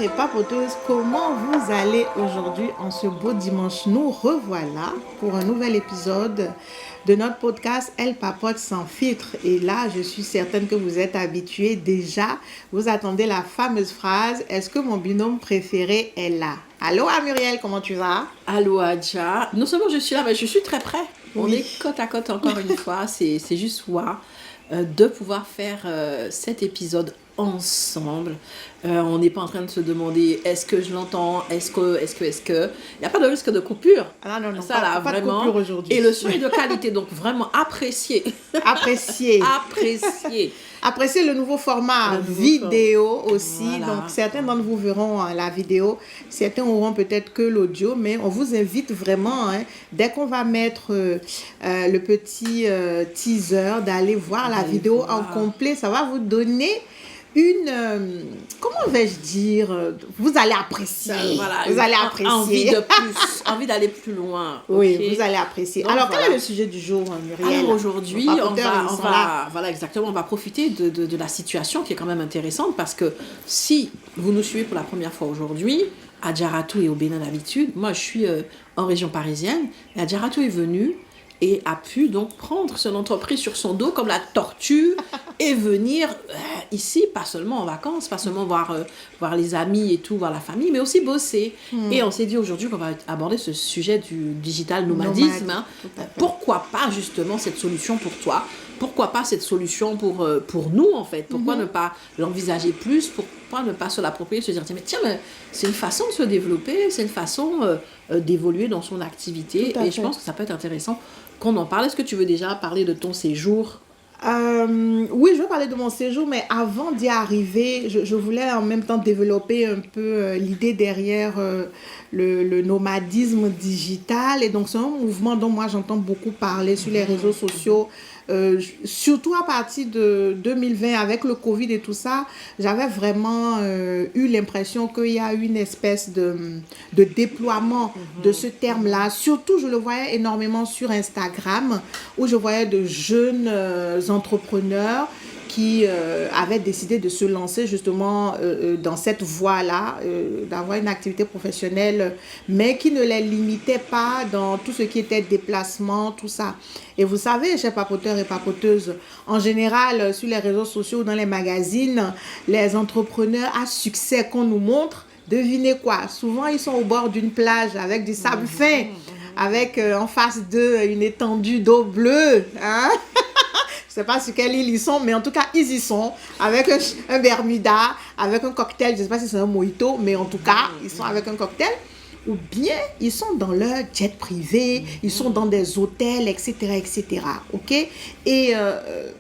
et papoteuses, comment vous allez aujourd'hui en ce beau dimanche? Nous revoilà pour un nouvel épisode de notre podcast Elle papote sans filtre. Et là, je suis certaine que vous êtes habitués déjà. Vous attendez la fameuse phrase: est-ce que mon binôme préféré est là? Allô Muriel, comment tu vas? Allô Adja. Non seulement je suis là, mais je suis très près. On Oui. est côte à côte encore une fois. C'est juste wow, de pouvoir faire cet épisode ensemble. On n'est pas en train de se demander est-ce que je l'entends, est-ce que. Il n'y a pas de risque de coupure. Ah non, Ça là, pas vraiment. de coupure aujourd'hui. Et le son est de qualité, donc vraiment apprécié. Apprécier. Apprécié. Appréciez le nouveau format Le nouveau vidéo aussi. Voilà. Donc, certains d'entre vous verront la vidéo. Certains auront peut-être que l'audio. Mais on vous invite vraiment, dès qu'on va mettre le petit teaser, d'aller voir la vidéo en complet. Ça va vous donner une... comment vais-je dire? Vous allez apprécier. Voilà, vous allez apprécier. Envie de plus, envie d'aller plus loin. Oui, Okay. vous allez apprécier. Donc, alors, voilà. quel est le sujet du jour, Muriel? Alors aujourd'hui, Nos on papoteurs, ils sont là. va, voilà exactement, on va profiter de la situation qui est quand même intéressante parce que si vous nous suivez pour la première fois aujourd'hui, Adjaratou est au Bénin d'habitude. Moi, je suis en région parisienne et Adjaratou est venu et a pu donc prendre son entreprise sur son dos comme la tortue et venir ici, pas seulement en vacances, pas seulement voir les amis et tout, voir la famille, mais aussi bosser. Et on s'est dit aujourd'hui qu'on va aborder ce sujet du digital nomadisme. Nomade, tout à fait. Pourquoi pas justement cette solution pour toi? Pourquoi pas cette solution pour nous en fait? Pourquoi ne pas l'envisager plus? Pourquoi ne pas se l'approprier, se dire tiens, mais c'est une façon de se développer, c'est une façon d'évoluer dans son activité. Tout à Et fait. je pense que ça peut être intéressant qu'on en parle. Est-ce que tu veux déjà parler de ton séjour? Oui, je veux parler de mon séjour, mais avant d'y arriver, je voulais en même temps développer un peu l'idée derrière le nomadisme digital. Et donc, c'est un mouvement dont moi, j'entends beaucoup parler sur les réseaux sociaux. Surtout à partir de 2020, avec le Covid et tout ça, j'avais vraiment eu l'impression qu'il y a une espèce de déploiement de ce terme-là. Surtout, je le voyais énormément sur Instagram, où je voyais de jeunes entrepreneurs qui avaient décidé de se lancer justement dans cette voie-là, d'avoir une activité professionnelle, mais qui ne les limitait pas dans tout ce qui était déplacement, tout ça. Et vous savez, chers papoteurs et papoteuses, en général, sur les réseaux sociaux ou dans les magazines, les entrepreneurs à succès qu'on nous montre, devinez quoi? Souvent, ils sont au bord d'une plage avec du sable fin, avec en face d'eux une étendue d'eau bleue, hein? Je ne sais pas sur quelle île ils sont, mais en tout cas, ils y sont, avec un Bermuda, avec un cocktail, je ne sais pas si c'est un mojito, mais en tout cas, ils sont avec un cocktail. Ou bien, ils sont dans leur jet privé, ils sont dans des hôtels, etc., etc., ok? Et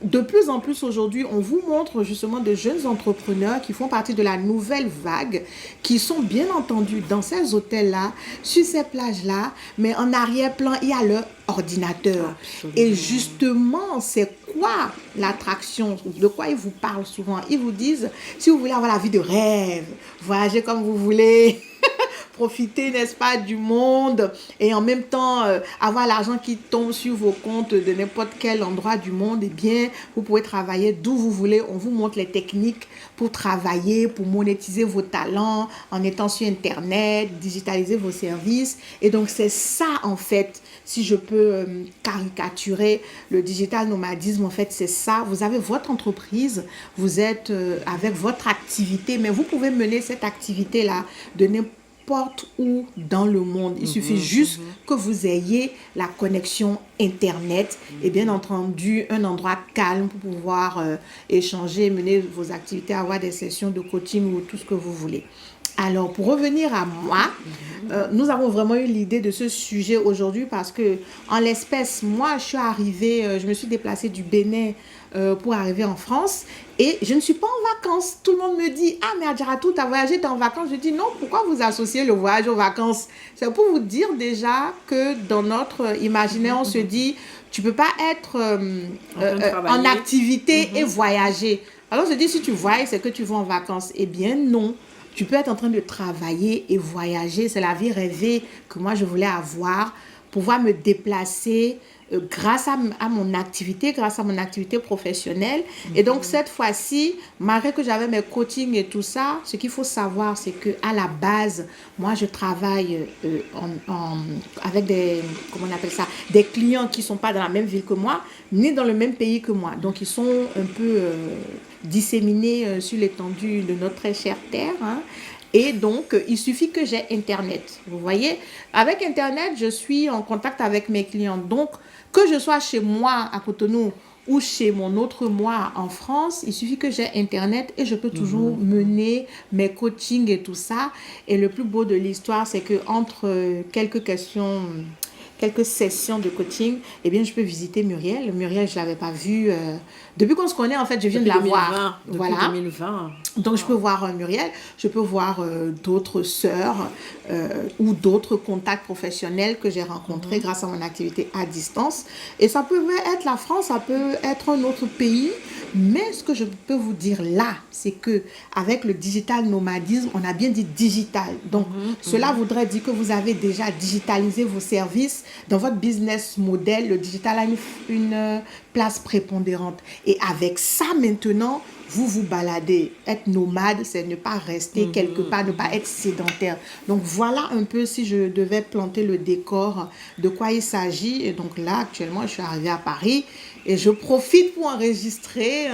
de plus en plus aujourd'hui, on vous montre justement de jeunes entrepreneurs qui font partie de la nouvelle vague, qui sont bien entendus dans ces hôtels-là, sur ces plages-là, mais en arrière-plan, il y a leur ordinateur. Absolument. Et justement, c'est quoi l'attraction? De quoi ils vous parlent souvent? Ils vous disent, si vous voulez avoir la vie de rêve, voyager comme vous voulez, profiter, n'est-ce pas, du monde et en même temps avoir l'argent qui tombe sur vos comptes de n'importe quel endroit du monde, eh bien, vous pouvez travailler d'où vous voulez. On vous montre les techniques pour travailler, pour monétiser vos talents en étant sur Internet, digitaliser vos services. Et donc, c'est ça, en fait, si je peux caricaturer le digital nomadisme, en fait, c'est ça. Vous avez votre entreprise, vous êtes avec votre activité, mais vous pouvez mener cette activité-là de n'importe où dans le monde. Il suffit juste que vous ayez la connexion Internet et bien entendu un endroit calme pour pouvoir échanger, mener vos activités, avoir des sessions de coaching ou tout ce que vous voulez. Alors, pour revenir à moi, nous avons vraiment eu l'idée de ce sujet aujourd'hui parce que, en l'espèce, moi, je suis arrivée, je me suis déplacée du Bénin pour arriver en France et je ne suis pas en vacances. Tout le monde me dit, ah, mais Adjaratou, tu as voyagé, tu es en vacances. Je dis, non, pourquoi vous associez le voyage aux vacances? C'est pour vous dire déjà que dans notre imaginaire, on se dit, tu ne peux pas être en activité et voyager. Alors, on se dit, si tu voyages, c'est que tu vas en vacances. Eh bien, non. Tu peux être en train de travailler et voyager. C'est la vie rêvée que moi, je voulais avoir. Pouvoir me déplacer grâce à mon activité professionnelle. Et donc, cette fois-ci, malgré que j'avais mes coachings et tout ça, ce qu'il faut savoir, c'est qu'à la base, moi, je travaille avec comment on appelle ça, des clients qui ne sont pas dans la même ville que moi, ni dans le même pays que moi. Donc, ils sont un peu disséminés sur l'étendue de notre très chère terre, hein. Et donc, il suffit que j'ai Internet. Vous voyez, avec Internet, je suis en contact avec mes clients. Donc, que je sois chez moi à Cotonou ou chez mon autre moi en France, il suffit que j'ai Internet et je peux toujours mener mes coachings et tout ça. Et le plus beau de l'histoire, c'est qu'entre quelques sessions de coaching, eh bien, je peux visiter Muriel. Muriel, je ne l'avais pas vue. Depuis qu'on se connaît, en fait, je viens de la voir. Depuis 2020. Donc, je peux voir Muriel, je peux voir d'autres sœurs ou d'autres contacts professionnels que j'ai rencontrés grâce à mon activité à distance. Et ça peut être la France, ça peut être un autre pays. Mais ce que je peux vous dire là, c'est qu'avec le digital nomadisme, on a bien dit digital. Donc, cela voudrait dire que vous avez déjà digitalisé vos services. Dans votre business model, le digital a une place prépondérante. Et avec ça, maintenant, vous vous baladez. Être nomade, c'est ne pas rester quelque part, ne pas être sédentaire. Donc, voilà un peu, si je devais planter le décor, de quoi il s'agit. Et donc là, actuellement, je suis arrivée à Paris et je profite pour enregistrer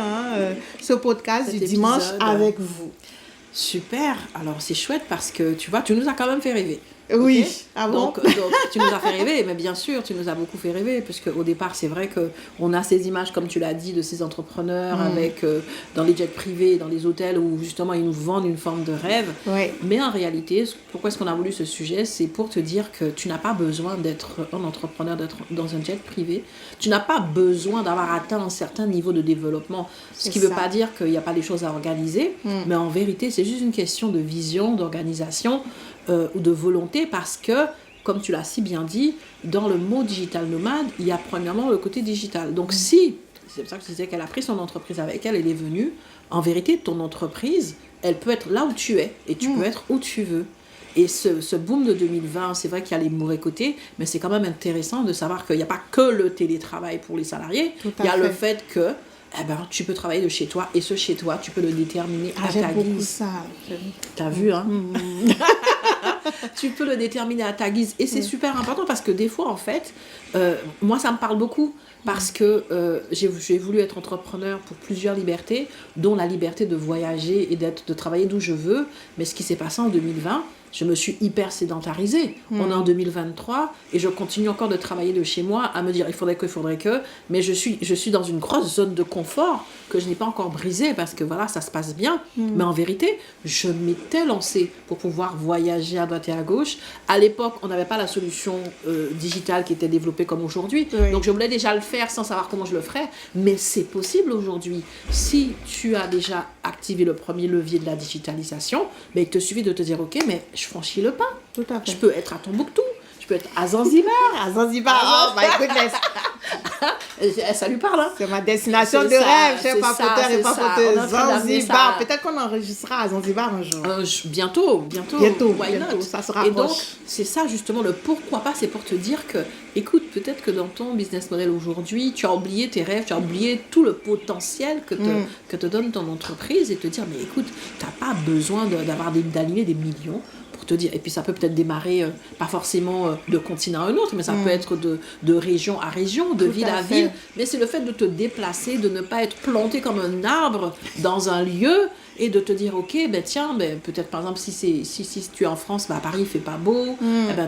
ce podcast Cet du dimanche épisode avec vous. Super. Alors, c'est chouette parce que, tu vois, tu nous as quand même fait rêver. Oui, Okay. ah bon? Donc, tu nous as fait rêver, mais bien sûr, tu nous as beaucoup fait rêver, puisque au départ, c'est vrai qu'on a ces images, comme tu l'as dit, de ces entrepreneurs avec dans les jets privés, dans les hôtels, où justement, ils nous vendent une forme de rêve. Ouais. Mais en réalité, pourquoi est-ce qu'on a voulu ce sujet? C'est pour te dire que tu n'as pas besoin d'être un entrepreneur, d'être dans un jet privé. Tu n'as pas besoin d'avoir atteint un certain niveau de développement. Ce qui ne veut pas dire qu'il n'y a pas des choses à organiser, mais en vérité, c'est juste une question de vision, d'organisation, ou de volonté, parce que, comme tu l'as si bien dit, dans le mot digital nomade, il y a premièrement le côté digital. Donc si, c'est pour ça que je disais qu'elle a pris son entreprise avec elle, elle est venue, en vérité, ton entreprise, elle peut être là où tu es, et tu peux être où tu veux. Et ce boom de 2020, c'est vrai qu'il y a les mauvais côtés, mais c'est quand même intéressant de savoir qu'il n'y a pas que le télétravail pour les salariés, il y a le fait que tu peux travailler de chez toi, et ce chez toi, tu peux le déterminer à ta guise. J'aime beaucoup ça. T'as vu, hein? Tu peux le déterminer à ta guise. Et c'est super important parce que des fois, en fait, moi, ça me parle beaucoup parce que j'ai voulu être entrepreneur pour plusieurs libertés, dont la liberté de voyager et de travailler d'où je veux. Mais ce qui s'est passé en 2020, je me suis hyper sédentarisée. On est en 2023 et je continue encore de travailler de chez moi à me dire il faudrait que, mais je suis dans une grosse zone de confort que je n'ai pas encore brisée parce que voilà, ça se passe bien. Mais en vérité, je m'étais lancée pour pouvoir voyager à droite et à gauche. À l'époque, on n'avait pas la solution digitale qui était développée comme aujourd'hui. Oui. Donc je voulais déjà le faire sans savoir comment je le ferais. Mais c'est possible aujourd'hui. Si tu as déjà activé le premier levier de la digitalisation, mais il te suffit de te dire ok, mais je franchis le pas. Tout à fait. Je peux être à Tombouctou, je peux être à Zanzibar. À Zanzibar, oh my goodness. Ça lui parle, hein? C'est ma destination C'est de ça, rêve, c'est chef papoteur ça, et c'est ça. papoteuse. On est en train d'amener Zanzibar. ça. Peut-être qu'on enregistrera à Zanzibar un jour. Bientôt. Why not? Ça sera Et donc, proche. c'est ça justement le pourquoi pas, c'est pour te dire que, écoute, peut-être que dans ton business model aujourd'hui, tu as oublié tes rêves, tu as oublié tout le potentiel que te donne ton entreprise et te dire, mais écoute, tu n'as pas besoin d'aligner des millions pour te dire. Et puis ça peut peut-être démarrer, pas forcément de continent à un autre, mais ça peut être de région à région, de ville à ville. Mais c'est le fait de te déplacer, de ne pas être planté comme un arbre dans un lieu et de te dire, ok, tiens, peut-être par exemple, si tu es en France, à Paris il fait pas beau,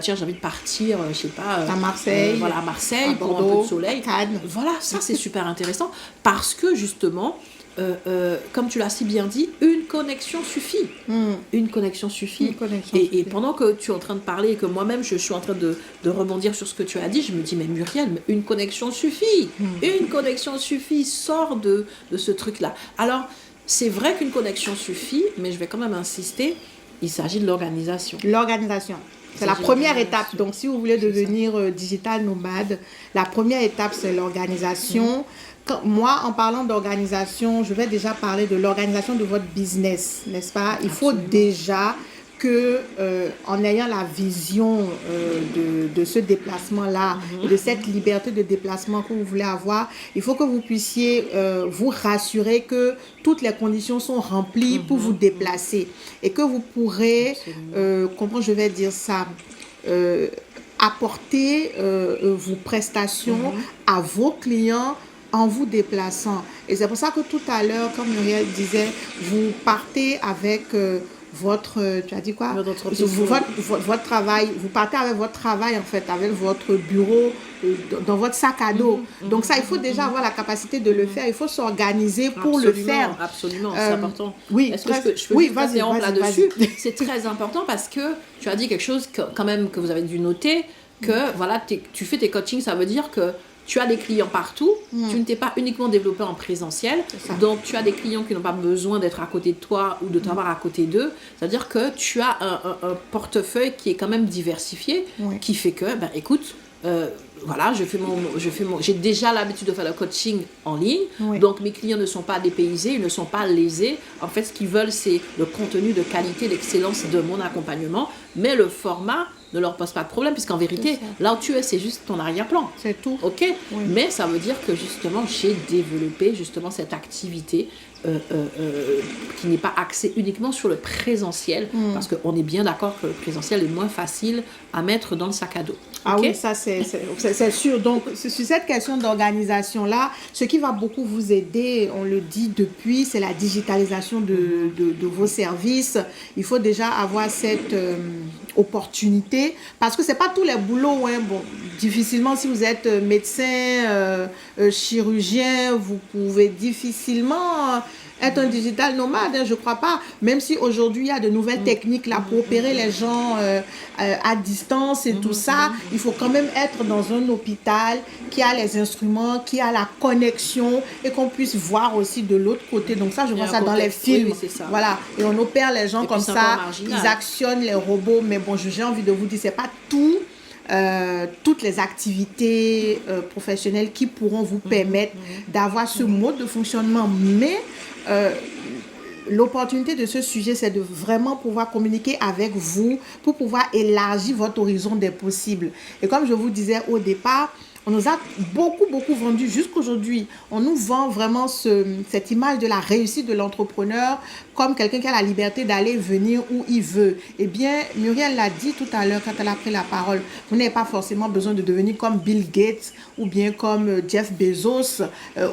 tiens, j'ai envie de partir, je sais pas, à Marseille, à Marseille à pour Bordeaux, un peu de soleil. Cannes. Voilà, ça c'est super intéressant parce que justement, comme tu l'as si bien dit, une connexion suffit. Une connexion suffit. Et pendant que tu es en train de parler et que moi-même je suis en train de rebondir sur ce que tu as dit, je me dis, mais Muriel, une connexion suffit. Une connexion suffit, sors de ce truc-là. Alors, c'est vrai qu'une connexion suffit, mais je vais quand même insister, il s'agit de l'organisation. L'organisation. C'est la première étape. Donc, si vous voulez devenir digital nomade, la première étape, c'est l'organisation. Moi, en parlant d'organisation, je vais déjà parler de l'organisation de votre business, n'est-ce pas? Il faut déjà que en ayant la vision de ce déplacement-là, et de cette liberté de déplacement que vous voulez avoir, il faut que vous puissiez vous rassurer que toutes les conditions sont remplies pour vous déplacer et que vous pourrez, comment je vais dire ça, apporter vos prestations à vos clients en vous déplaçant. Et c'est pour ça que tout à l'heure, comme Muriel disait, vous partez avec tu as dit quoi? Votre travail, vous partez avec votre travail en fait, avec votre bureau dans votre sac à dos. Donc ça, il faut déjà avoir la capacité de le faire, il faut s'organiser pour le faire. Absolument, c'est important. Oui, est-ce que je peux juste interrompre là-dessus? C'est très important parce que tu as dit quelque chose quand même que vous avez dû noter, que voilà, tu fais tes coachings, ça veut dire que tu as des clients partout, tu ne t'es pas uniquement développé en présentiel, donc tu as des clients qui n'ont pas besoin d'être à côté de toi ou de t'avoir à côté d'eux, c'est-à-dire que tu as un portefeuille qui est quand même diversifié, qui fait que, ben écoute, voilà, j'ai déjà l'habitude de faire le coaching en ligne, donc mes clients ne sont pas dépaysés, ils ne sont pas lésés. En fait, ce qu'ils veulent, c'est le contenu de qualité, l'excellence de mon accompagnement, mais le format ne leur pose pas de problème, puisqu'en vérité, là où tu es, c'est juste ton arrière-plan. C'est tout. OK? Mais ça veut dire que justement, j'ai développé justement cette activité qui n'est pas axée uniquement sur le présentiel, parce qu'on est bien d'accord que le présentiel est moins facile à mettre dans le sac à dos. Ah oui, ça c'est sûr. Donc, sur cette question d'organisation-là, ce qui va beaucoup vous aider, on le dit depuis, c'est la digitalisation de vos services. Il faut déjà avoir cette opportunité, parce que c'est pas tous les boulots, hein. Bon, difficilement, si vous êtes médecin, chirurgien, vous pouvez difficilement être un digital nomade, hein, je crois pas. Même si aujourd'hui, il y a de nouvelles techniques là pour opérer les gens à distance et tout ça, il faut quand même être dans un hôpital qui a les instruments, qui a la connexion et qu'on puisse voir aussi de l'autre côté. Donc ça, je vois ça dans les films. Oui, c'est ça. Voilà. Et on opère les gens et comme ça, ils actionnent les robots. Mais bon, j'ai envie de vous dire, c'est pas tout. Toutes les activités professionnelles qui pourront vous permettre d'avoir ce mode de fonctionnement. Mais l'opportunité de ce sujet, c'est de vraiment pouvoir communiquer avec vous pour pouvoir élargir votre horizon des possibles. Et comme je vous disais au départ, on nous a beaucoup vendu jusqu'aujourd'hui. On nous vend vraiment cette image de la réussite de l'entrepreneur comme quelqu'un qui a la liberté d'aller venir où il veut. Eh bien, Muriel l'a dit tout à l'heure quand elle a pris la parole. Vous n'avez pas forcément besoin de devenir comme Bill Gates ou bien comme Jeff Bezos.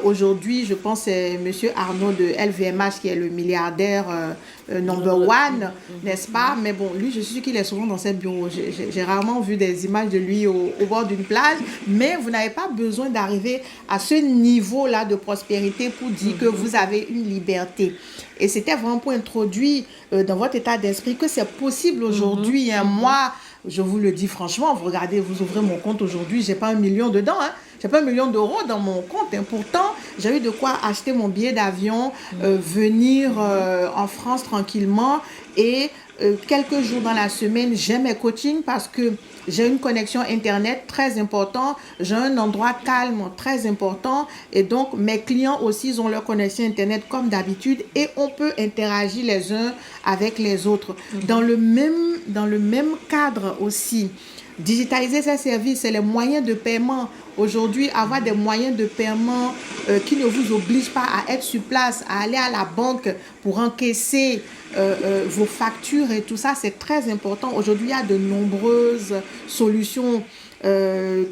Aujourd'hui, je pense que c'est M. Arnaud de LVMH qui est le milliardaire number one, n'est-ce pas? Mais bon, lui, je suis sûre qu'il est souvent dans ses bureaux. J'ai rarement vu des images de lui au bord d'une plage, mais vous n'avez pas besoin d'arriver à ce niveau-là de prospérité pour dire que vous avez une liberté. Et c'était vraiment pour introduire dans votre état d'esprit que c'est possible aujourd'hui. Moi, je vous le dis franchement, vous regardez, vous ouvrez mon compte aujourd'hui, j'ai pas 1 million dedans, hein. J'ai pas 1 million d'euros dans mon compte. Hein. Pourtant, j'ai eu de quoi acheter mon billet d'avion, venir en France tranquillement et quelques jours dans la semaine, j'ai mes coachings parce que j'ai une connexion Internet très importante, j'ai un endroit calme très important et donc mes clients aussi ils ont leur connexion Internet comme d'habitude et on peut interagir les uns avec les autres. Dans le même cadre aussi, digitaliser ces services, c'est les moyens de paiement. Aujourd'hui, avoir des moyens de paiement qui ne vous obligent pas à être sur place, à aller à la banque pour encaisser vos factures et tout ça, c'est très important. Aujourd'hui, il y a de nombreuses solutions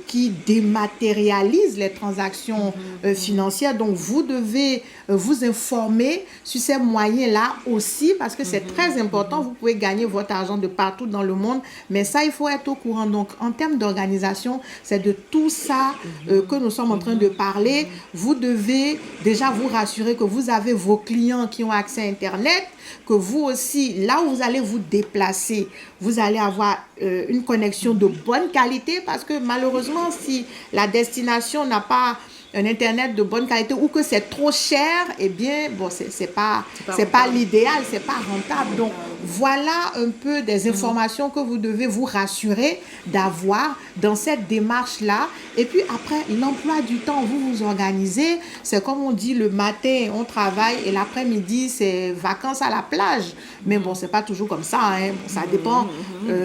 qui dématérialisent les transactions financières. Donc, vous devez vous informer sur ces moyens-là aussi parce que c'est très important. Vous pouvez gagner votre argent de partout dans le monde, mais ça, il faut être au courant. Donc, en termes d'organisation, c'est de tout ça que nous sommes en train de parler. Vous devez déjà vous rassurer que vous avez vos clients qui ont accès à Internet, que vous aussi, là où vous allez vous déplacer, vous allez avoir une connexion de bonne qualité parce que malheureusement, si la destination n'a pas un Internet de bonne qualité ou que c'est trop cher, eh bien, bon, c'est pas l'idéal, c'est pas rentable. Donc, voilà un peu des informations que vous devez vous rassurer d'avoir dans cette démarche-là. Et puis après, l'emploi du temps, vous vous organisez. C'est comme on dit, le matin, on travaille et l'après-midi, c'est vacances à la plage. Mais bon, c'est pas toujours comme ça. Hein. Bon, ça dépend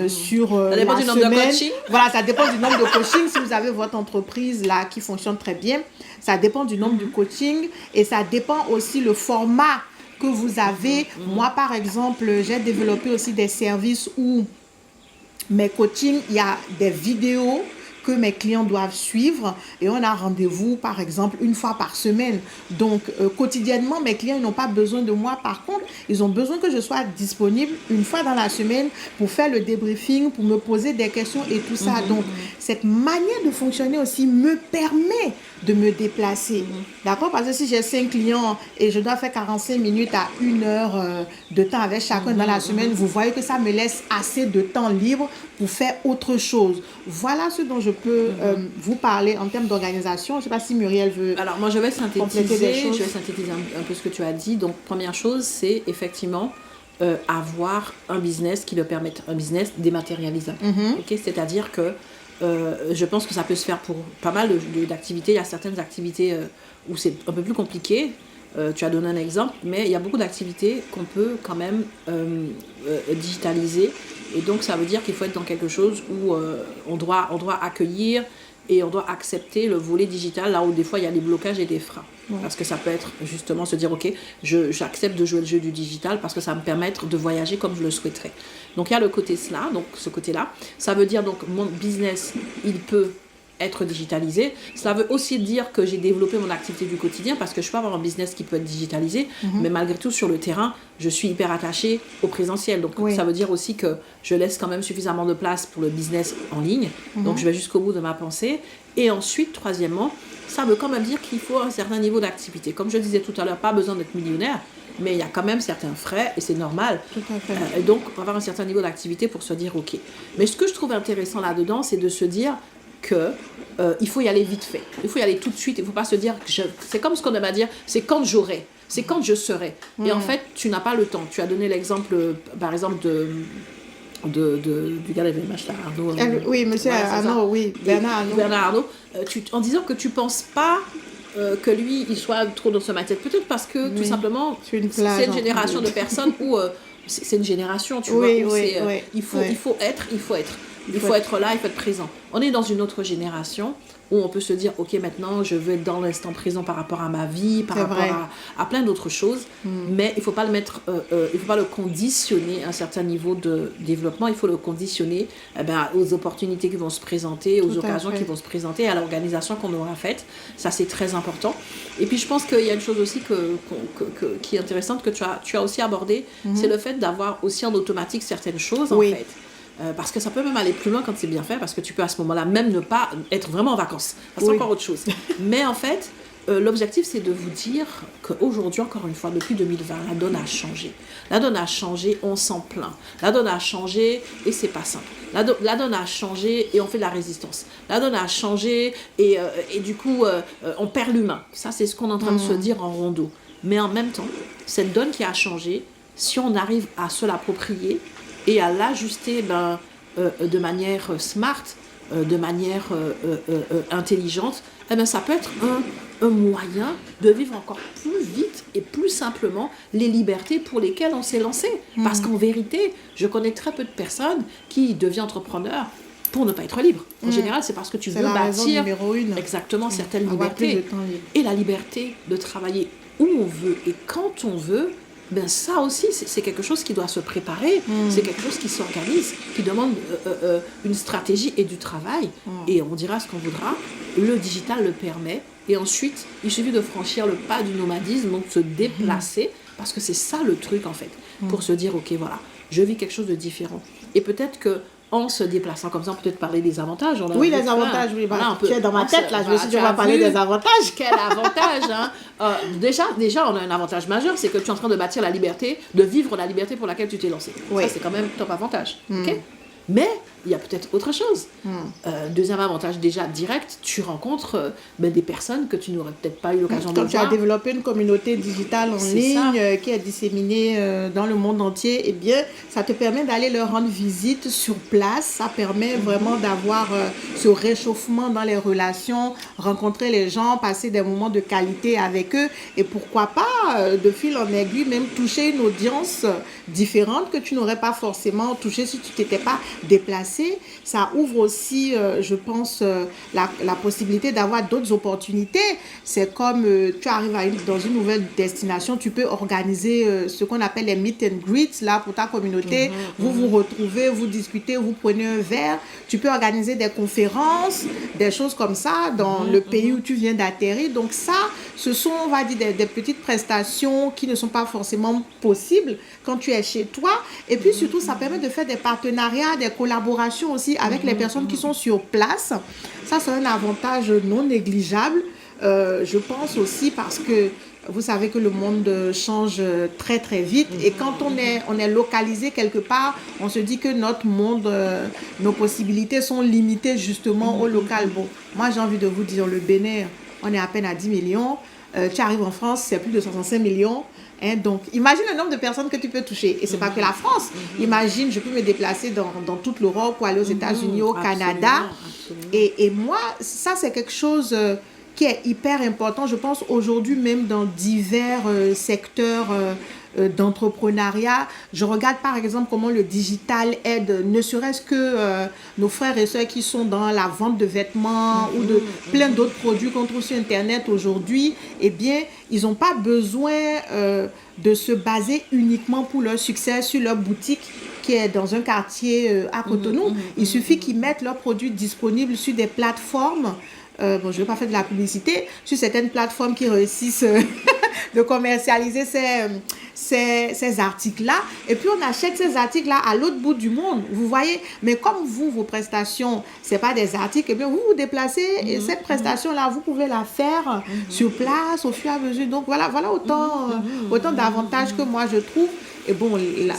sur ça dépend du nombre de coaching. Voilà, ça dépend du nombre de coaching. Si vous avez votre entreprise là qui fonctionne très bien, ça dépend du nombre de coaching et ça dépend aussi le format que vous avez. Moi, par exemple, j'ai développé aussi des services où mes coachings, il y a des vidéos que mes clients doivent suivre et on a rendez-vous par exemple une fois par semaine. Donc quotidiennement, mes clients n'ont pas besoin de moi. Par contre, ils ont besoin que je sois disponible une fois dans la semaine pour faire le débriefing, pour me poser des questions et tout ça. Donc cette manière de fonctionner aussi me permet de me déplacer. D'accord? Parce que si j'ai 5 clients et je dois faire 45 minutes à 1 heure de temps avec chacun dans la semaine, vous voyez que ça me laisse assez de temps libre pour faire autre chose. Voilà ce dont je peux vous parler en termes d'organisation. Je ne sais pas si Muriel veut. Alors moi je vais synthétiser un peu ce que tu as dit. Donc première chose, c'est effectivement avoir un business qui le permette, un business dématérialisable. Okay? C'est-à-dire que je pense que ça peut se faire pour pas mal d'activités. Il y a certaines activités où c'est un peu plus compliqué. Tu as donné un exemple, mais il y a beaucoup d'activités qu'on peut quand même digitaliser. Et donc, ça veut dire qu'il faut être dans quelque chose où on doit accueillir et on doit accepter le volet digital, là où des fois il y a des blocages et des freins. Parce que ça peut être justement se dire, ok, j'accepte de jouer le jeu du digital parce que ça va me permettre de voyager comme je le souhaiterais. Donc, il y a le côté cela, donc ce côté-là. Ça veut dire, donc, mon business, il peut être digitalisé. Cela veut aussi dire que j'ai développé mon activité du quotidien parce que je peux avoir un business qui peut être digitalisé, mais malgré tout, sur le terrain, je suis hyper attachée au présentiel. Donc, ça veut dire aussi que je laisse quand même suffisamment de place pour le business en ligne. Donc, je vais jusqu'au bout de ma pensée. Et ensuite, troisièmement, ça veut quand même dire qu'il faut un certain niveau d'activité. Comme je disais tout à l'heure, pas besoin d'être millionnaire, mais il y a quand même certains frais et c'est normal. Tout à fait. Donc, on va avoir un certain niveau d'activité pour se dire, ok. Mais ce que je trouve intéressant là-dedans, c'est de se dire que il faut y aller vite fait. Il faut y aller tout de suite. Il ne faut pas se dire que c'est comme ce qu'on aime à dire, c'est quand j'aurai, c'est quand je serai. Et en fait, tu n'as pas le temps. Tu as donné l'exemple, par exemple, du gars de VMH, là, Arnaud. Oui, monsieur Arnaud, oui, Bernard Arnaud. Bernard Arnaud, en disant que tu ne penses pas que lui, il soit trop dans ce mindset. Peut-être parce que, tout simplement, c'est une génération de personnes où c'est une génération, tu vois, où il faut être. Il faut être là, il faut être présent. On est dans une autre génération où on peut se dire, ok, maintenant, je veux être dans l'instant présent par rapport à ma vie, par rapport à plein d'autres choses, mais il ne faut pas le mettre, il faut pas le conditionner à un certain niveau de développement, il faut le conditionner aux opportunités qui vont se présenter, aux occasions qui vont se présenter, à l'organisation qu'on aura faite. Ça, c'est très important. Et puis, je pense qu'il y a une chose aussi qui est intéressante, que tu as aussi abordé, c'est le fait d'avoir aussi en automatique certaines choses, en fait. Parce que ça peut même aller plus loin quand c'est bien fait, parce que tu peux à ce moment-là même ne pas être vraiment en vacances. C'est encore autre chose. Mais en fait, l'objectif, c'est de vous dire qu'aujourd'hui, encore une fois, depuis 2020, la donne a changé. La donne a changé, on s'en plaint. La donne a changé et c'est pas simple. La donne a changé et on fait de la résistance. La donne a changé et du coup, on perd l'humain. Ça, c'est ce qu'on est en train de se dire en rondeau. Mais en même temps, cette donne qui a changé, si on arrive à se l'approprier, et à l'ajuster de manière smart, de manière intelligente, ça peut être un moyen de vivre encore plus vite et plus simplement les libertés pour lesquelles on s'est lancé. Parce qu'en vérité, je connais très peu de personnes qui deviennent entrepreneurs pour ne pas être libre. En général, c'est parce que tu veux bâtir exactement certaines libertés. Et la liberté de travailler où on veut et quand on veut, ça aussi, c'est quelque chose qui doit se préparer, c'est quelque chose qui s'organise, qui demande une stratégie et du travail. Et on dira ce qu'on voudra, le digital le permet. Et ensuite, il suffit de franchir le pas du nomadisme, donc se déplacer, parce que c'est ça le truc en fait, pour se dire, ok, voilà, je vis quelque chose de différent. Et peut-être que en se déplaçant comme ça, on peut peut-être parler des avantages. Oui, les avantages, oui. Tu es dans ma tête, là, je me suis dit, on va parler des avantages. Quel avantage, hein. Déjà, on a un avantage majeur, c'est que tu es en train de bâtir la liberté, de vivre la liberté pour laquelle tu t'es lancé. Oui. Ça, c'est quand même top avantage. OK? Mais il y a peut-être autre chose. Deuxième avantage déjà direct, tu rencontres des personnes que tu n'aurais peut-être pas eu l'occasion de Quand voir. tu as développé une communauté digitale en ligne qui est disséminée dans le monde entier, eh bien, ça te permet d'aller leur rendre visite sur place. Ça permet vraiment d'avoir ce réchauffement dans les relations, rencontrer les gens, passer des moments de qualité avec eux et pourquoi pas, de fil en aiguille, même toucher une audience différente que tu n'aurais pas forcément touché si tu t'étais pas déplacé. Ça ouvre aussi, je pense, la possibilité d'avoir d'autres opportunités. C'est comme tu arrives dans une nouvelle destination, tu peux organiser ce qu'on appelle les meet and greets là pour ta communauté. Vous vous retrouvez, vous discutez, vous prenez un verre. Tu peux organiser des conférences, des choses comme ça dans le pays où tu viens d'atterrir. Donc ça, ce sont, on va dire, des petites prestations qui ne sont pas forcément possibles quand tu es chez toi. Et puis surtout, ça permet de faire des partenariats, des collaborations aussi avec les personnes qui sont sur place. Ça, c'est un avantage non négligeable. Je pense aussi parce que vous savez que le monde change très très vite et quand on est localisé quelque part, on se dit que notre monde, nos possibilités sont limitées justement au local. Bon, moi j'ai envie de vous dire, le Bénin, on est à peine à 10 millions. Tu arrives en France, c'est plus de 65 millions. Donc, imagine le nombre de personnes que tu peux toucher. Et ce n'est pas que la France. Imagine, je peux me déplacer dans toute l'Europe ou aller aux États-Unis, au Canada. Et moi, ça, c'est quelque chose qui est hyper important, je pense, aujourd'hui, même dans divers secteurs d'entrepreneuriat. Je regarde par exemple comment le digital aide, ne serait-ce que nos frères et sœurs qui sont dans la vente de vêtements ou de plein d'autres produits qu'on trouve sur Internet aujourd'hui. Eh bien, ils n'ont pas besoin de se baser uniquement pour leur succès sur leur boutique qui est dans un quartier à Cotonou. Il suffit qu'ils mettent leurs produits disponibles sur des plateformes. Bon, je ne vais pas faire de la publicité, sur certaines plateformes qui réussissent de commercialiser ces articles-là. Et puis, on achète ces articles-là à l'autre bout du monde. Vous voyez, mais comme vous, vos prestations, ce n'est pas des articles, et bien vous vous déplacez et cette prestation-là, vous pouvez la faire sur place au fur et à mesure. Donc, voilà autant d'avantages que moi, je trouve. Et bon,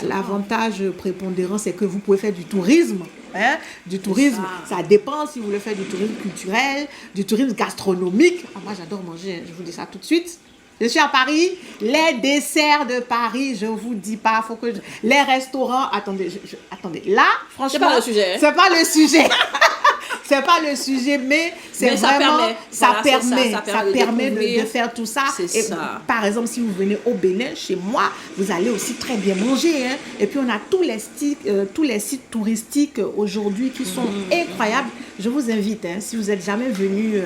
l'avantage prépondérant, c'est que vous pouvez faire du tourisme. Du tourisme, ça dépend si vous voulez faire du tourisme culturel, du tourisme gastronomique. Moi, j'adore manger, je vous dis ça tout de suite. Je suis à Paris, les desserts de Paris, je vous dis pas, faut que les restaurants, attendez, là, franchement, c'est pas le sujet. C'est pas le sujet. C'est pas le sujet, mais c'est vraiment, ça permet de faire tout ça. Et ça. Par exemple, si vous venez au Bénin, chez moi, vous allez aussi très bien manger. Et puis, on a tous les sites touristiques aujourd'hui qui sont incroyables. Je vous invite, si vous n'êtes jamais venu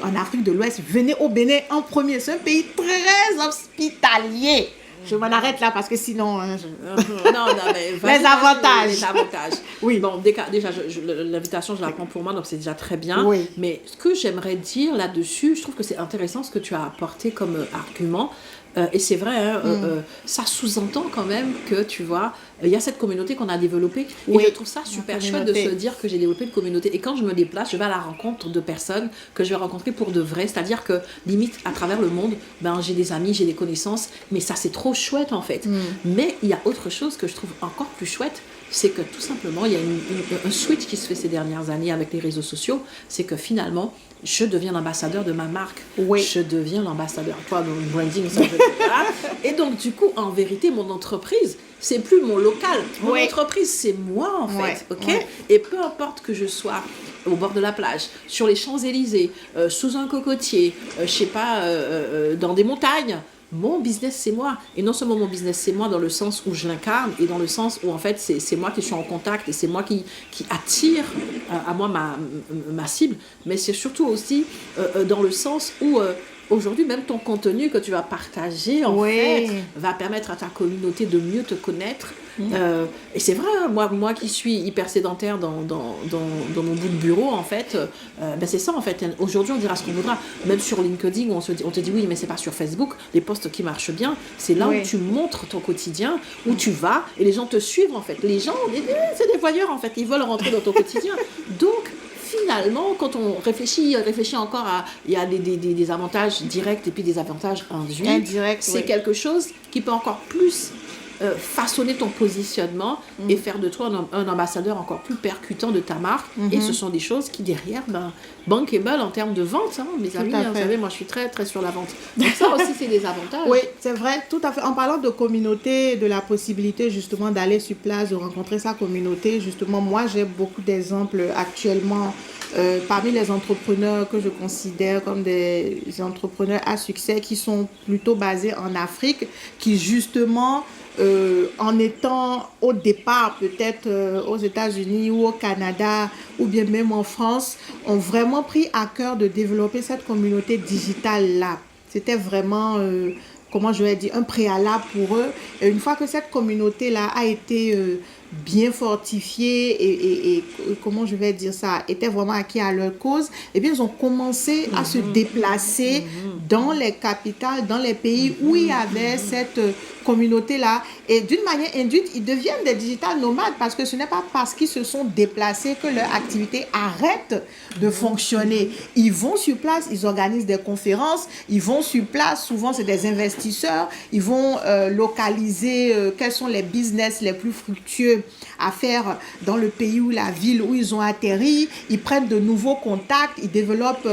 en Afrique de l'Ouest, venez au Bénin en premier. C'est un pays très hospitalier. Je m'en arrête là parce que sinon... Non, mais les avantages. Les avantages. Oui. Bon, déjà, l'invitation, je la prends pour moi, donc c'est déjà très bien. Oui. Mais ce que j'aimerais dire là-dessus, je trouve que c'est intéressant ce que tu as apporté comme argument. Et c'est vrai, ça sous-entend quand même que, tu vois, il y a cette communauté qu'on a développée. Et je trouve ça super chouette de se dire que j'ai développé une communauté. Et quand je me déplace, je vais à la rencontre de personnes que je vais rencontrer pour de vrai. C'est-à-dire que, limite, à travers le monde, j'ai des amis, j'ai des connaissances. Mais ça, c'est trop chouette, en fait. Mais il y a autre chose que je trouve encore plus chouette. C'est que, tout simplement, il y a un switch qui se fait ces dernières années avec les réseaux sociaux. C'est que, finalement, je deviens l'ambassadeur de ma marque. Oui. Je deviens l'ambassadeur. Toi, dans le branding, ça, et donc, du coup, en vérité, mon entreprise, c'est plus mon local. Mon entreprise, c'est moi, en fait. OK? Et peu importe que je sois au bord de la plage, sur les Champs-Élysées, sous un cocotier, je sais pas, dans des montagnes, mon business, c'est moi. Et non seulement mon business, c'est moi dans le sens où je l'incarne et dans le sens où, en fait, c'est moi qui suis en contact et c'est moi qui attire à moi ma cible. Mais c'est surtout aussi dans le sens où... aujourd'hui, même ton contenu que tu vas partager, en fait, va permettre à ta communauté de mieux te connaître. Et c'est vrai, moi qui suis hyper sédentaire dans mon bout de bureau, en fait, c'est ça, en fait. Aujourd'hui, on dira ce qu'on voudra. Même sur LinkedIn, où on te dit oui, mais c'est pas sur Facebook. Les posts qui marchent bien, c'est là où tu montres ton quotidien, où tu vas, et les gens te suivent, en fait. Les gens, c'est des voyeurs, en fait. Ils veulent rentrer dans ton quotidien. Donc, finalement, quand on réfléchit encore à... Il y a des avantages directs et puis des avantages induits. Indirect, c'est quelque chose qui peut encore plus façonner ton positionnement et faire de toi un ambassadeur encore plus percutant de ta marque. Et ce sont des choses qui, derrière, bankable en termes de vente. Hein, mes amis, vous savez, moi, je suis très, très sur la vente. Donc ça aussi, c'est des avantages. Oui, c'est vrai, tout à fait. En parlant de communauté, de la possibilité, justement, d'aller sur place, de rencontrer sa communauté, justement, moi, j'ai beaucoup d'exemples actuellement parmi les entrepreneurs que je considère comme des entrepreneurs à succès qui sont plutôt basés en Afrique, qui, justement, en étant au départ peut-être aux États-Unis ou au Canada ou bien même en France, ont vraiment pris à cœur de développer cette communauté digitale-là. C'était vraiment, comment je vais dire, un préalable pour eux. Et une fois que cette communauté-là a été bien fortifiée et comment je vais dire ça, était vraiment acquis à leur cause, eh bien, ils ont commencé à se déplacer dans les capitales, dans les pays où il y avait cette communauté-là. Et d'une manière induite, ils deviennent des digital nomades parce que ce n'est pas parce qu'ils se sont déplacés que leur activité arrête de fonctionner. Ils vont sur place, ils organisent des conférences, ils vont sur place, souvent c'est des investisseurs, ils vont localiser quels sont les business les plus fructueux à faire dans le pays ou la ville où ils ont atterri, ils prennent de nouveaux contacts, ils développent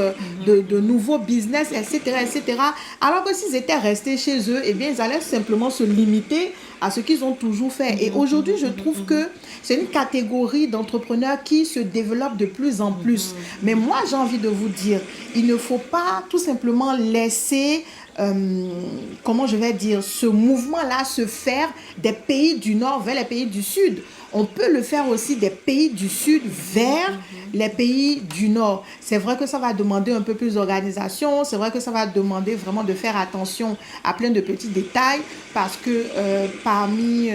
de nouveaux business, etc., etc. Alors que s'ils étaient restés chez eux, eh bien, ils allaient simplement se limiter à ce qu'ils ont toujours fait. Et aujourd'hui, je trouve que c'est une catégorie d'entrepreneurs qui se développe de plus en plus. Mais moi, j'ai envie de vous dire, il ne faut pas tout simplement laisser comment je vais dire, ce mouvement-là se faire des pays du Nord vers les pays du Sud. On peut le faire aussi des pays du Sud vers les pays du Nord. C'est vrai que ça va demander un peu plus d'organisation, c'est vrai que ça va demander vraiment de faire attention à plein de petits détails parce que parmi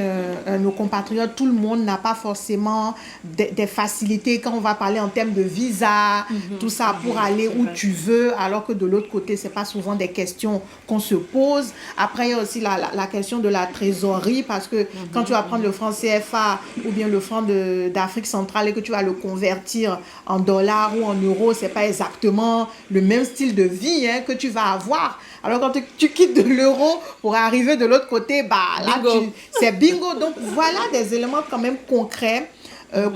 nos compatriotes, tout le monde n'a pas forcément des facilités quand on va parler en termes de visa, tout ça pour aller où tu veux, alors que de l'autre côté, c'est pas souvent des questions qu'on se pose. Après, il y a aussi la question de la trésorerie parce que quand tu vas prendre le franc CFA ou bien le franc d'Afrique centrale et que tu vas le convertir en dollars ou en euros, c'est pas exactement le même style de vie que tu vas avoir. Alors quand tu quittes de l'euro pour arriver de l'autre côté, là c'est bingo. Donc voilà des éléments quand même concrets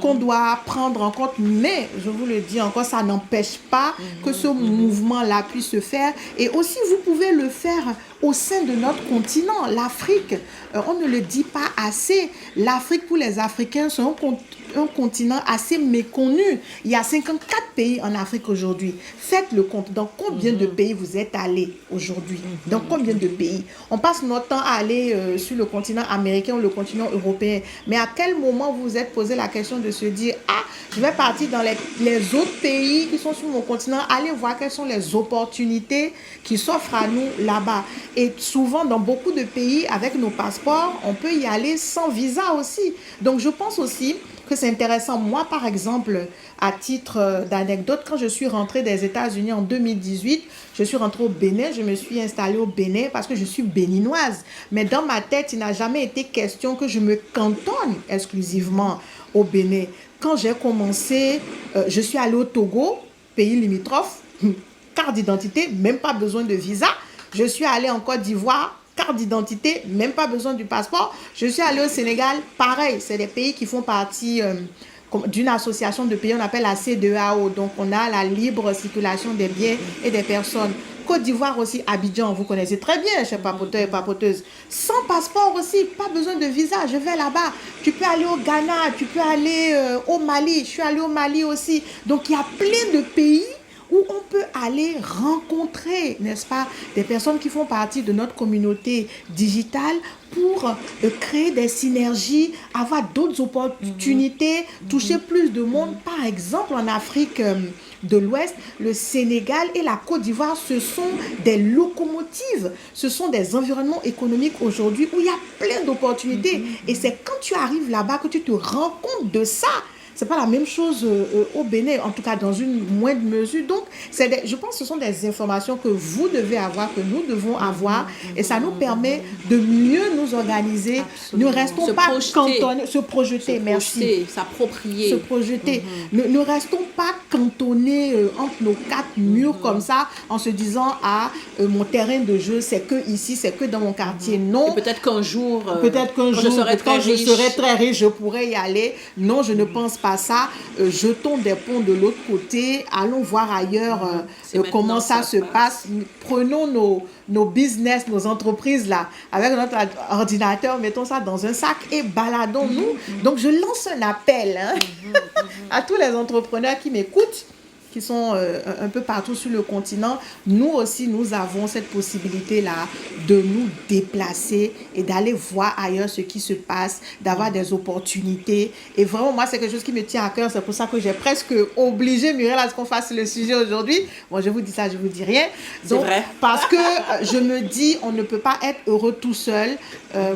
qu'on doit prendre en compte, mais je vous le dis encore, ça n'empêche pas que ce mouvement-là puisse se faire. Et aussi, vous pouvez le faire au sein de notre continent, l'Afrique. On ne le dit pas assez. L'Afrique, pour les Africains, c'est un continent assez méconnu. Il y a 54 pays en Afrique aujourd'hui. Faites le compte. Dans combien de pays vous êtes allés aujourd'hui? Dans combien de pays? On passe notre temps à aller sur le continent américain ou le continent européen. Mais à quel moment vous vous êtes posé la question de se dire « Ah, je vais partir dans les autres pays qui sont sur mon continent, aller voir quelles sont les opportunités qui s'offrent à nous là-bas. » Et souvent, dans beaucoup de pays, avec nos passeports, on peut y aller sans visa aussi. Donc, je pense aussi que c'est intéressant. Moi, par exemple, à titre d'anecdote, quand je suis rentrée des États-Unis en 2018, je suis rentrée au Bénin, je me suis installée au Bénin parce que je suis béninoise. Mais dans ma tête, il n'a jamais été question que je me cantonne exclusivement au Bénin. Quand j'ai commencé, je suis allée au Togo, pays limitrophe, carte d'identité, même pas besoin de visa. Je suis allée en Côte d'Ivoire, carte d'identité, même pas besoin du passeport. Je suis allée au Sénégal, pareil, c'est des pays qui font partie d'une association de pays, on appelle la CEDEAO. Donc, on a la libre circulation des biens et des personnes. Côte d'Ivoire aussi, Abidjan, vous connaissez très bien, chers papoteurs et papoteuses. Sans passeport aussi, pas besoin de visa, je vais là-bas. Tu peux aller au Ghana, tu peux aller au Mali, je suis allée au Mali aussi. Donc, il y a plein de pays où on peut aller rencontrer, n'est-ce pas, des personnes qui font partie de notre communauté digitale pour créer des synergies, avoir d'autres opportunités, toucher plus de monde. Par exemple, en Afrique de l'Ouest, le Sénégal et la Côte d'Ivoire, ce sont des locomotives, ce sont des environnements économiques aujourd'hui où il y a plein d'opportunités. Et c'est quand tu arrives là-bas que tu te rends compte de ça. c'est pas la même chose au Bénin, en tout cas dans une moindre mesure. Donc, je pense que ce sont des informations que vous devez avoir, que nous devons avoir, et ça nous permet de mieux nous organiser. Absolument. Ne restons pas cantonnés, se projeter, merci. S'approprier. Se projeter. Ne restons pas cantonnés entre nos quatre murs comme ça, en se disant, mon terrain de jeu, c'est que ici, c'est que dans mon quartier. Non. Et peut-être qu'un jour, quand je serai très riche, je pourrais y aller. Non, je ne pense pas ça. Jetons des ponts de l'autre côté. Allons voir ailleurs comment ça se passe. Prenons nos business, nos entreprises là, avec notre ordinateur, mettons ça dans un sac et baladons-nous. Donc, je lance un appel à tous les entrepreneurs qui m'écoutent, qui sont un peu partout sur le continent. Nous aussi, nous avons cette possibilité-là de nous déplacer et d'aller voir ailleurs ce qui se passe, d'avoir des opportunités. Et vraiment, moi, c'est quelque chose qui me tient à cœur. C'est pour ça que j'ai presque obligé Muriel à ce qu'on fasse le sujet aujourd'hui. Bon, je vous dis ça, je vous dis rien. Donc, c'est vrai. Parce que je me dis, on ne peut pas être heureux tout seul.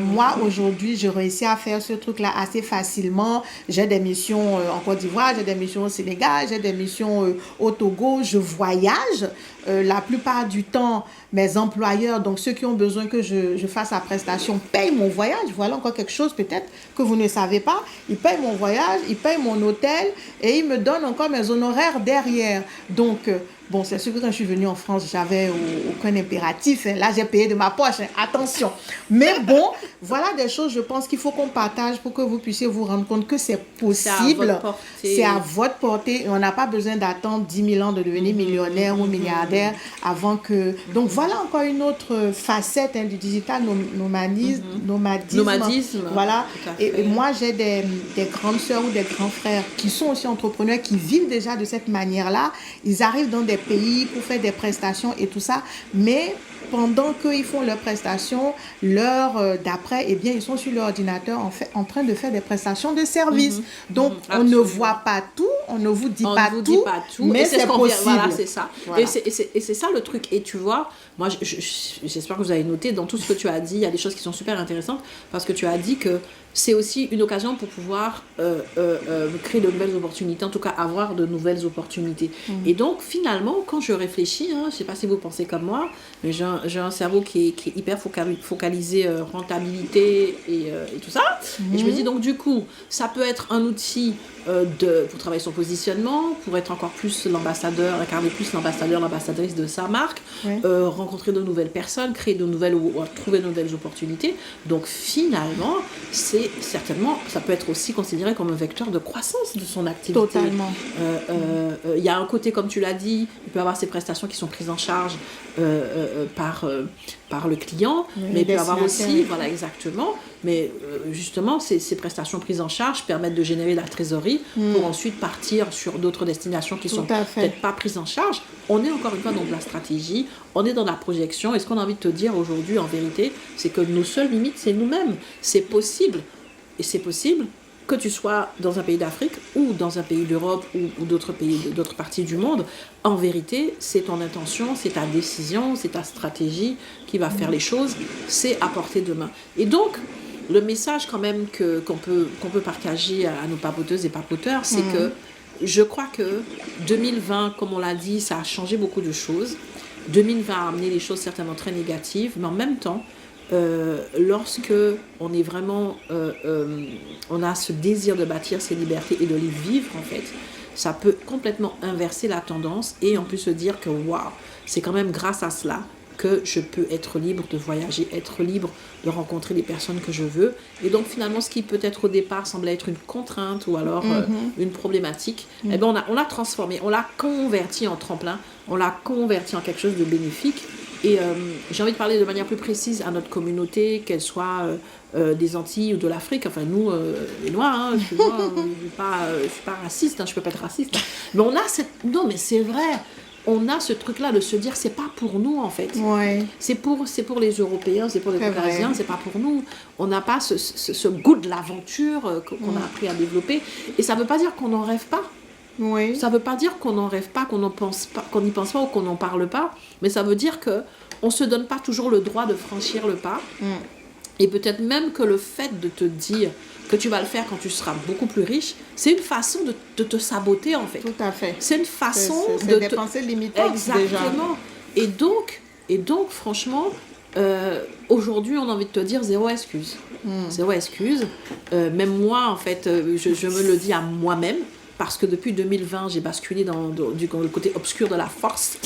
Moi, aujourd'hui, je réussis à faire ce truc-là assez facilement. J'ai des missions en Côte d'Ivoire, j'ai des missions au Sénégal, j'ai des missions au Togo, je voyage. La plupart du temps, mes employeurs, donc ceux qui ont besoin que je fasse la prestation, payent mon voyage. Voilà encore quelque chose peut-être que vous ne savez pas. Ils payent mon voyage, ils payent mon hôtel et ils me donnent encore mes honoraires derrière. Donc, bon, c'est sûr que quand je suis venue en France, j'avais aucun impératif. Là, j'ai payé de ma poche. Attention. Mais bon, voilà des choses, je pense qu'il faut qu'on partage pour que vous puissiez vous rendre compte que c'est possible. C'est à votre portée. Et on n'a pas besoin d'attendre 10 000 ans de devenir millionnaire ou milliardaire avant que... Donc, voilà encore une autre facette du digital nomadisme. Voilà. Et moi, j'ai des grandes sœurs ou des grands frères qui sont aussi entrepreneurs, qui vivent déjà de cette manière-là. Ils arrivent dans des pays pour faire des prestations et tout ça, mais pendant qu'ils font leurs prestations, l'heure d'après, eh bien, ils sont sur l'ordinateur en train de faire des prestations de services. Donc, on ne voit pas tout, on ne vous dit pas tout, mais c'est possible. Voilà, c'est ça. Voilà. Et c'est ça le truc. Et tu vois, moi, j'espère que vous avez noté, dans tout ce que tu as dit, il y a des choses qui sont super intéressantes, parce que tu as dit que c'est aussi une occasion pour pouvoir créer de nouvelles opportunités, en tout cas avoir de nouvelles opportunités. Et donc, finalement, quand je réfléchis, je ne sais pas si vous pensez comme moi, mais j'ai un cerveau qui est hyper focalisé rentabilité et tout ça. Et je me dis donc, du coup, ça peut être un outil pour travailler son positionnement, pour être encore plus l'ambassadeur, incarner plus l'ambassadeur, l'ambassadrice de sa marque, rencontrer de nouvelles personnes, créer de nouvelles ou trouver de nouvelles opportunités. Donc, finalement, certainement, ça peut être aussi considéré comme un vecteur de croissance de son activité. Totalement. Il y a un côté, comme tu l'as dit, il peut y avoir ces prestations qui sont prises en charge par le client, mais il peut y avoir aussi, voilà, exactement, mais justement, ces prestations prises en charge permettent de générer de la trésorerie pour ensuite partir sur d'autres destinations qui ne sont peut-être pas prises en charge. On est encore une fois dans de la stratégie, on est dans la projection, et ce qu'on a envie de te dire aujourd'hui, en vérité, c'est que nos seules limites, c'est nous-mêmes. C'est possible, et c'est possible que tu sois dans un pays d'Afrique ou dans un pays d'Europe ou d'autres pays, d'autres parties du monde. En vérité, c'est ton intention, c'est ta décision, c'est ta stratégie qui va faire les choses, c'est à portée de main. Et donc, le message quand même qu'on peut partager à nos papoteuses et papoteurs, c'est que je crois que 2020, comme on l'a dit, ça a changé beaucoup de choses. 2020 a amené les choses certainement très négatives, mais en même temps, lorsque on est vraiment on a ce désir de bâtir ces libertés et de les vivre, en fait, ça peut complètement inverser la tendance et en plus se dire que waouh, c'est quand même grâce à cela que je peux être libre de voyager, être libre de rencontrer les personnes que je veux. Et donc finalement, ce qui peut-être au départ semblait être une contrainte ou alors une problématique, eh ben on l'a transformé, on l'a converti en tremplin, on l'a converti en quelque chose de bénéfique. Et j'ai envie de parler de manière plus précise à notre communauté, qu'elle soit des Antilles ou de l'Afrique. Enfin, nous, les Noirs, je ne suis pas raciste, je ne peux pas être raciste. Mais on a cette... Non, mais c'est vrai. On a ce truc-là de se dire, c'est pas pour nous, en fait. Ouais. C'est pour les Européens, c'est pour les Caucasiens, c'est pas pour nous. On n'a pas ce goût de l'aventure qu'on a appris à développer. Et ça ne veut pas dire qu'on n'en rêve pas. Oui. Ça ne veut pas dire qu'on n'en rêve pas, qu'on n'y pense pas ou qu'on n'en parle pas, mais ça veut dire qu'on ne se donne pas toujours le droit de franchir le pas. Et peut-être même que le fait de te dire que tu vas le faire quand tu seras beaucoup plus riche, c'est une façon de te saboter en fait. Tout à fait. C'est une façon de des pensées limitantes. Exactement. Déjà. Et donc franchement, aujourd'hui, on a envie de te dire zéro excuse. Zéro excuse. Même moi, en fait, je me le dis à moi-même. Parce que depuis 2020, j'ai basculé dans le côté obscur de la force.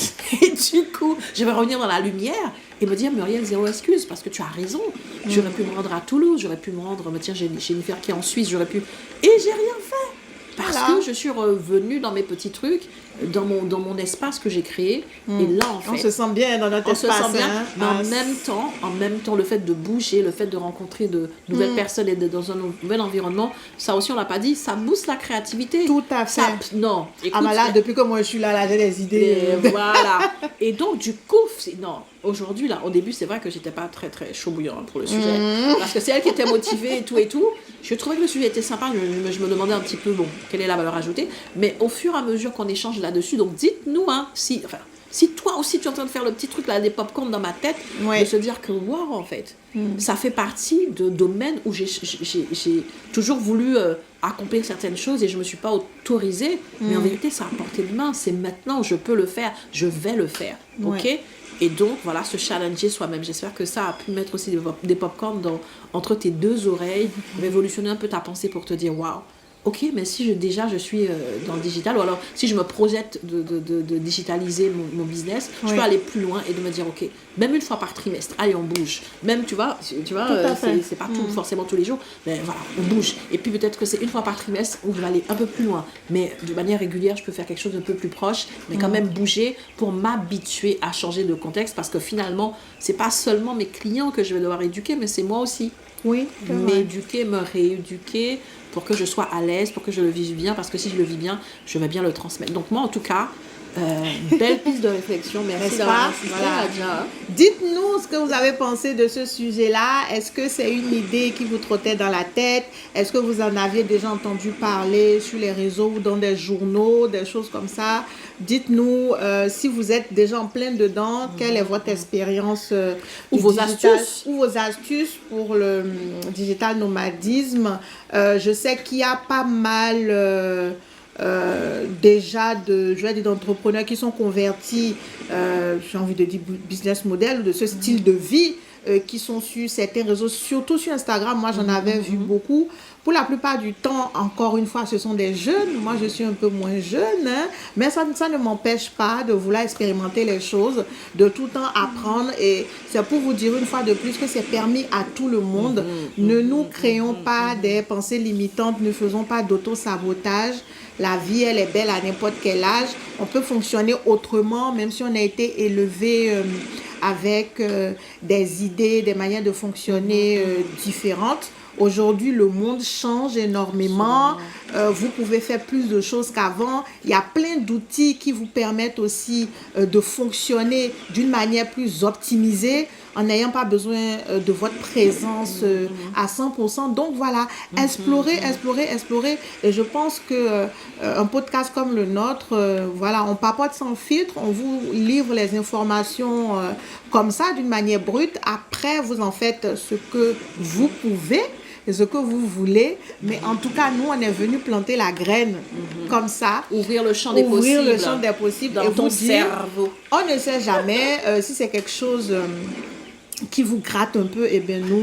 Et du coup, je vais revenir dans la lumière et me dire, Muriel, zéro excuse, parce que tu as raison. J'aurais pu me rendre à Toulouse, j'aurais pu me rendre, tiens, j'ai une frère qui est en Suisse, j'aurais pu... Et j'ai rien fait. Parce que je suis revenue dans mes petits trucs, dans mon espace que j'ai créé. Et là, en fait... On se sent bien dans notre espace. On se sent bien, mais en même temps, le fait de bouger, le fait de rencontrer de nouvelles personnes et d'être dans un nouvel environnement, ça aussi, on l'a pas dit, ça booste la créativité. Tout à fait. Non. Écoute, là, depuis que moi, je suis là, j'ai des idées. Voilà. Et donc, du coup, aujourd'hui, là, au début, c'est vrai que j'étais pas très, très chaud bouillant pour le sujet. Parce que c'est elle qui était motivée et tout. Je trouvais que le sujet était sympa. Je me demandais un petit peu, quelle est la valeur ajoutée. Mais au fur et à mesure qu'on échange là-dessus, donc dites-nous, si toi aussi tu es en train de faire le petit truc là, des pop-corn dans ma tête, de se dire que wow, en fait, ça fait partie de domaines où j'ai toujours voulu accomplir certaines choses et je me suis pas autorisée, mais en vérité, c'est à portée de main, c'est maintenant, je peux le faire, je vais le faire, ok? Et donc, voilà, se challenger soi-même. J'espère que ça a pu mettre aussi des pop-corn entre tes deux oreilles, révolutionner un peu ta pensée pour te dire waouh. Ok, mais si je suis dans le digital, ou alors si je me projette de digitaliser mon business, je peux aller plus loin et de me dire, ok, même une fois par trimestre, allez, on bouge. Même, tu vois c'est pas forcément tous les jours, mais voilà, on bouge. Et puis peut-être que c'est une fois par trimestre où je vais aller un peu plus loin. Mais de manière régulière, je peux faire quelque chose d'un peu plus proche, mais quand même bouger pour m'habituer à changer de contexte, parce que finalement, c'est pas seulement mes clients que je vais devoir éduquer, mais c'est moi aussi. Oui, m'éduquer, me rééduquer pour que je sois à l'aise, pour que je le vive bien, parce que si je le vis bien, je vais bien le transmettre. Donc moi, en tout cas, belle piste de réflexion. Merci d'avoir assisté, Adja. Dites-nous ce que vous avez pensé de ce sujet-là. Est-ce que c'est une idée qui vous trottait dans la tête? Est-ce que vous en aviez déjà entendu parler sur les réseaux ou dans des journaux, des choses comme ça? Dites-nous si vous êtes déjà en plein dedans, quelle est votre expérience ou vos astuces pour le digital nomadisme. Je sais qu'il y a pas mal déjà d'entrepreneurs qui sont convertis, j'ai envie de dire business model, de ce style de vie qui sont sur certains réseaux, surtout sur Instagram. Moi, j'en avais vu beaucoup. Pour la plupart du temps, encore une fois, ce sont des jeunes. Moi, je suis un peu moins jeune, mais ça ne m'empêche pas de vouloir expérimenter les choses, de tout le temps apprendre. Et c'est pour vous dire une fois de plus que c'est permis à tout le monde. Ne nous créons pas des pensées limitantes, ne faisons pas d'auto-sabotage. La vie, elle est belle à n'importe quel âge. On peut fonctionner autrement, même si on a été élevé avec des idées, des manières de fonctionner différentes. Aujourd'hui, le monde change énormément. Vous pouvez faire plus de choses qu'avant. Il y a plein d'outils qui vous permettent aussi de fonctionner d'une manière plus optimisée en n'ayant pas besoin de votre présence à 100%. Donc voilà, explorer. Et je pense que un podcast comme le nôtre, voilà, on papote sans filtre, on vous livre les informations comme ça, d'une manière brute. Après, vous en faites ce que vous pouvez et ce que vous voulez. Mais en tout cas, nous, on est venu planter la graine comme ça. Ouvrir le champ des possibles. Dans ton cerveau. On ne sait jamais si c'est quelque chose qui vous gratte un peu. Et bien, nous,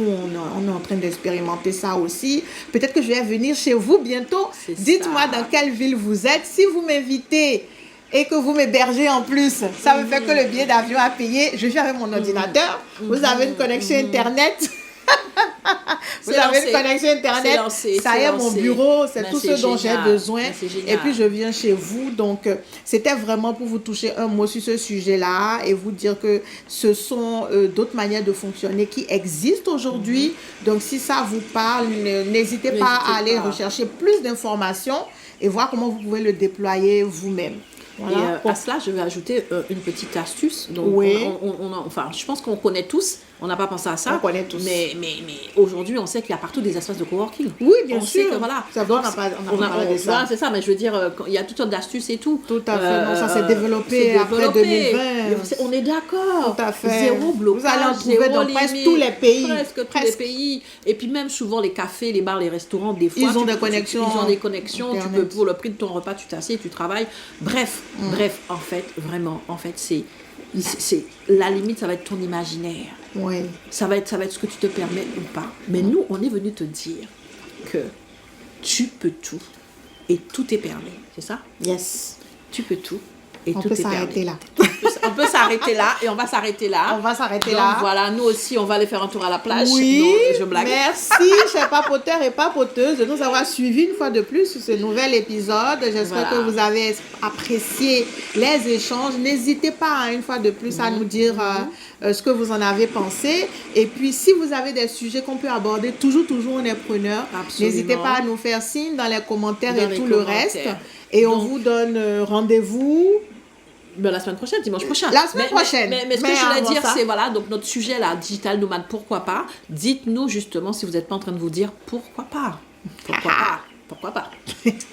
on est en train d'expérimenter ça aussi. Peut-être que je vais venir chez vous bientôt. Dites-moi dans quelle ville vous êtes. Si vous m'invitez et que vous m'hébergez en plus, ça me fait que le billet d'avion à payer. Je suis avec mon ordinateur. Vous avez une connexion Internet. Vous avez une connexion Internet, ça y est, mon bureau, c'est tout ce dont j'ai besoin. Et puis je viens chez vous. Donc c'était vraiment pour vous toucher un mot sur ce sujet-là et vous dire que ce sont d'autres manières de fonctionner qui existent aujourd'hui. Donc si ça vous parle, n'hésitez pas à aller rechercher plus d'informations et voir comment vous pouvez le déployer vous-même. Voilà. Et à cela, je vais ajouter une petite astuce. Donc, Oui. Enfin, je pense qu'on connaît tous. On n'a pas pensé à ça. On connaît tous. Mais aujourd'hui, on sait qu'il y a partout des espaces de coworking. Oui, bien on sûr. sait que voilà. Ça va, on n'a pas parlé de ça. Voilà, c'est ça. Mais je veux dire, il y a toutes sortes d'astuces et tout. Tout à fait. Non, ça s'est développé après 2020. On est d'accord. Tout à fait. Zéro blocage. Vous allez en trouver dans presque tous les pays. Presque tous les pays. Et puis même souvent les cafés, les bars, les restaurants, des fois. Ils ont des connexions. Ils ont des connexions. Tu Internet. peux, pour le prix de ton repas, tu t'assieds, tu travailles. Bref, en fait, vraiment, c'est la limite, ça va être ton imaginaire. Oui. Ça va être ce que tu te permets ou pas. Mais nous, on est venu te dire que tu peux tout et tout est permis. C'est ça? Yes. Tu peux tout et On tout peut est permis. s'arrêter là. On peut s'arrêter là et on va s'arrêter là. On va s'arrêter Donc, là. voilà, nous aussi, on va aller faire un tour à la plage. Oui, Non, je blague. merci, chers papoteurs et papoteuses, de nous avoir suivis une fois de plus sur ce nouvel épisode. J'espère Voilà. que vous avez apprécié les échanges. N'hésitez pas, une fois de plus, à nous dire ce que vous en avez pensé. Et puis, si vous avez des sujets qu'on peut aborder, toujours, on est preneurs. Absolument. N'hésitez pas à nous faire signe dans les commentaires Dans et les tout le commentaires. reste. Et on Donc, vous donne rendez-vous. Ben, la semaine prochaine, dimanche prochain. La semaine prochaine. Mais ce que Mais je voulais avant dire, ça- c'est voilà, donc notre sujet là, digital nomade, pourquoi pas. Dites-nous justement si vous n'êtes pas en train de vous dire pourquoi pas. Pourquoi pas.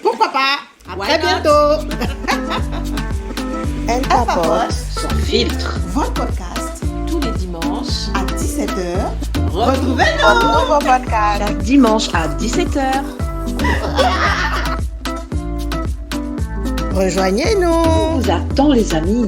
Pourquoi pas? À Why très not? bientôt. Elle papote sans filtre. Votre podcast Tous les dimanches. à 17h. Retrouvez-nous. Un nouveau podcast. Chaque dimanche à 17h. Rejoignez-nous. On vous attend les amis.